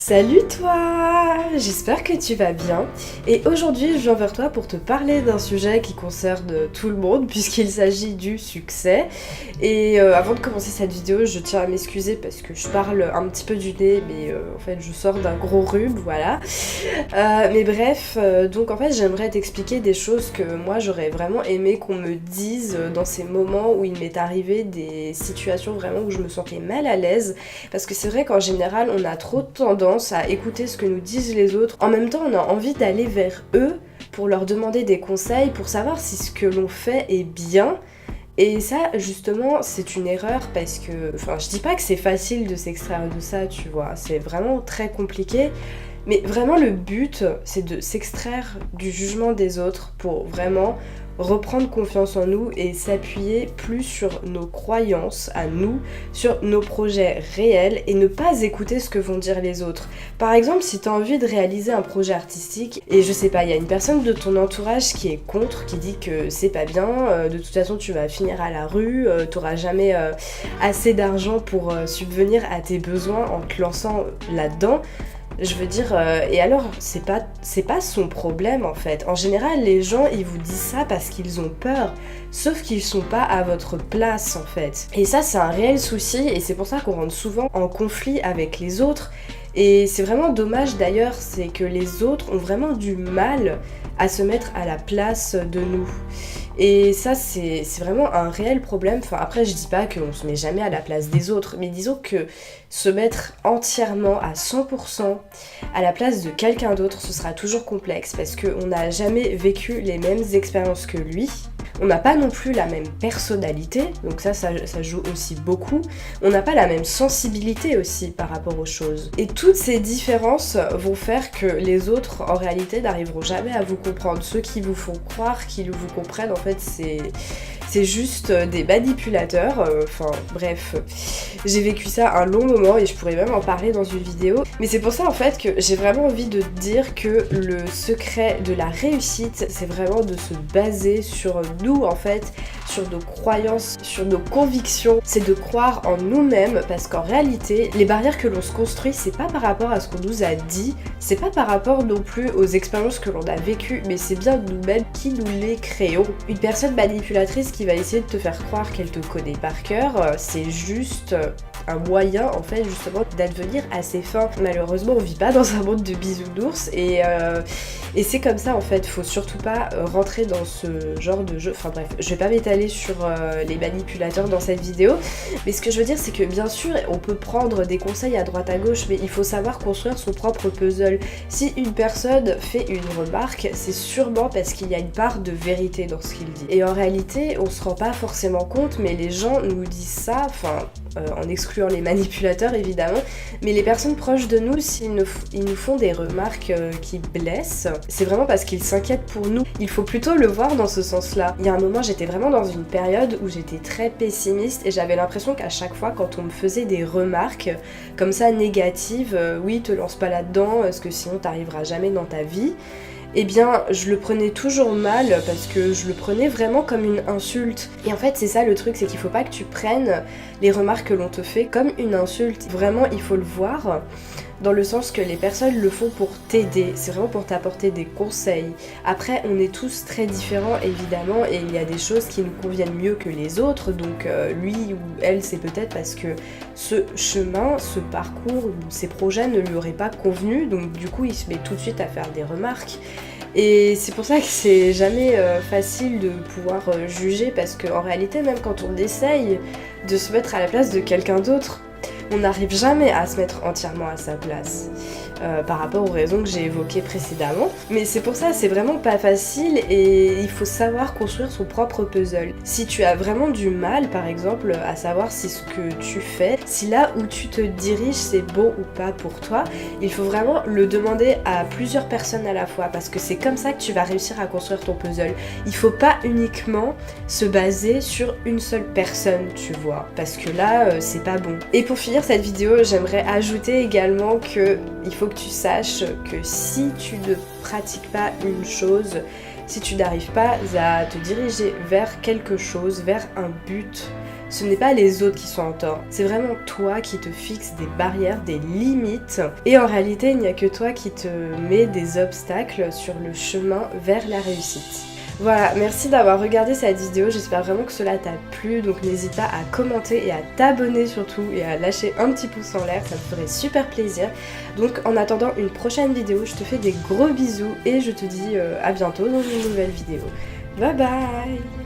Salut toi! J'espère que tu vas bien et aujourd'hui je viens vers toi pour te parler d'un sujet qui concerne tout le monde puisqu'il s'agit du succès. Et avant de commencer cette vidéo, je tiens à m'excuser parce que je parle un petit peu du nez mais en fait je sors d'un gros rhume, voilà. Mais bref, donc en fait j'aimerais t'expliquer des choses que moi j'aurais vraiment aimé qu'on me dise dans ces moments où il m'est arrivé des situations vraiment où je me sentais mal à l'aise. Parce que c'est vrai qu'en général on a trop tendance à écouter ce que nous disent les autres. En même temps, on a envie d'aller vers eux pour leur demander des conseils, pour savoir si ce que l'on fait est bien. Et ça, justement, c'est une erreur parce que... Enfin, je dis pas que c'est facile de s'extraire de ça, tu vois. C'est vraiment très compliqué. Mais vraiment, le but, c'est de s'extraire du jugement des autres pour vraiment reprendre confiance en nous et s'appuyer plus sur nos croyances à nous, sur nos projets réels et ne pas écouter ce que vont dire les autres. Par exemple, si tu as envie de réaliser un projet artistique et je sais pas, il y a une personne de ton entourage qui est contre, qui dit que c'est pas bien, de toute façon tu vas finir à la rue, t'auras jamais assez d'argent pour subvenir à tes besoins en te lançant là-dedans. Je veux dire, et alors, c'est pas son problème en fait. En général, les gens, ils vous disent ça parce qu'ils ont peur, sauf qu'ils sont pas à votre place en fait. Et ça, c'est un réel souci, et c'est pour ça qu'on rentre souvent en conflit avec les autres. Et c'est vraiment dommage d'ailleurs, c'est que les autres ont vraiment du mal à se mettre à la place de nous. Et ça, c'est vraiment un réel problème. Enfin, après, je dis pas qu'on se met jamais à la place des autres, mais disons que se mettre entièrement à 100% à la place de quelqu'un d'autre, ce sera toujours complexe parce qu'on n'a jamais vécu les mêmes expériences que lui. On n'a pas non plus la même personnalité, donc ça joue aussi beaucoup. On n'a pas la même sensibilité aussi par rapport aux choses. Et toutes ces différences vont faire que les autres, en réalité, n'arriveront jamais à vous comprendre. Ceux qui vous font croire qu'ils vous comprennent, en fait, c'est juste des manipulateurs. Enfin, bref, j'ai vécu ça un long moment et je pourrais même en parler dans une vidéo. Mais c'est pour ça, en fait, que j'ai vraiment envie de dire que le secret de la réussite, c'est vraiment de se baser sur nous, en fait, sur nos croyances, sur nos convictions. C'est de croire en nous-mêmes parce qu'en réalité, les barrières que l'on se construit, c'est pas par rapport à ce qu'on nous a dit, c'est pas par rapport non plus aux expériences que l'on a vécues, mais c'est bien nous-mêmes qui nous les créons. Une personne manipulatrice qui va essayer de te faire croire qu'elle te connaît par cœur, c'est juste un moyen en fait justement d'advenir à ses fins. Malheureusement on vit pas dans un monde de bisounours et c'est comme ça en fait, faut surtout pas rentrer dans ce genre de jeu. Enfin bref, je vais pas m'étaler sur les manipulateurs dans cette vidéo, mais ce que je veux dire c'est que bien sûr on peut prendre des conseils à droite à gauche, mais il faut savoir construire son propre puzzle. Si une personne fait une remarque, c'est sûrement parce qu'il y a une part de vérité dans ce qu'il dit. Et en réalité on se rend pas forcément compte, mais les gens nous disent ça, enfin en excluant les manipulateurs évidemment, mais les personnes proches de nous, s'ils nous font des remarques qui blessent, c'est vraiment parce qu'ils s'inquiètent pour nous. Il faut plutôt le voir dans ce sens-là. Il y a un moment, j'étais vraiment dans une période où j'étais très pessimiste et j'avais l'impression qu'à chaque fois, quand on me faisait des remarques comme ça négatives, oui, te lance pas là-dedans, parce que sinon t'arriveras jamais dans ta vie, eh bien, je le prenais toujours mal parce que je le prenais vraiment comme une insulte. Et en fait, c'est ça le truc, c'est qu'il faut pas que tu prennes les remarques que l'on te fait comme une insulte. Vraiment, il faut le voir dans le sens que les personnes le font pour t'aider, c'est vraiment pour t'apporter des conseils. Après, on est tous très différents évidemment et il y a des choses qui nous conviennent mieux que les autres, donc lui ou elle, c'est peut-être parce que ce chemin, ce parcours ou ces projets ne lui auraient pas convenu, donc du coup il se met tout de suite à faire des remarques. Et c'est pour ça que c'est jamais facile de pouvoir juger, parce qu'en réalité, même quand on essaye de se mettre à la place de quelqu'un d'autre, on n'arrive jamais à se mettre entièrement à sa place par rapport aux raisons que j'ai évoquées précédemment. Mais c'est pour ça, c'est vraiment pas facile et il faut savoir construire son propre puzzle. Si tu as vraiment du mal, par exemple, à savoir si ce que tu fais, si là où tu te diriges c'est bon ou pas pour toi, il faut vraiment le demander à plusieurs personnes à la fois, parce que c'est comme ça que tu vas réussir à construire ton puzzle. Il faut pas uniquement se baser sur une seule personne, tu vois, parce que là c'est pas bon. Et pour finir cette vidéo, j'aimerais ajouter également que il faut que tu saches que si tu ne pratiques pas une chose, si tu n'arrives pas à te diriger vers quelque chose, vers un but, ce n'est pas les autres qui sont en tort, c'est vraiment toi qui te fixes des barrières, des limites, et en réalité il n'y a que toi qui te mets des obstacles sur le chemin vers la réussite. Voilà, merci d'avoir regardé cette vidéo, j'espère vraiment que cela t'a plu, donc n'hésite pas à commenter et à t'abonner surtout et à lâcher un petit pouce en l'air, ça me ferait super plaisir. Donc en attendant une prochaine vidéo, je te fais des gros bisous et je te dis à bientôt dans une nouvelle vidéo. Bye bye.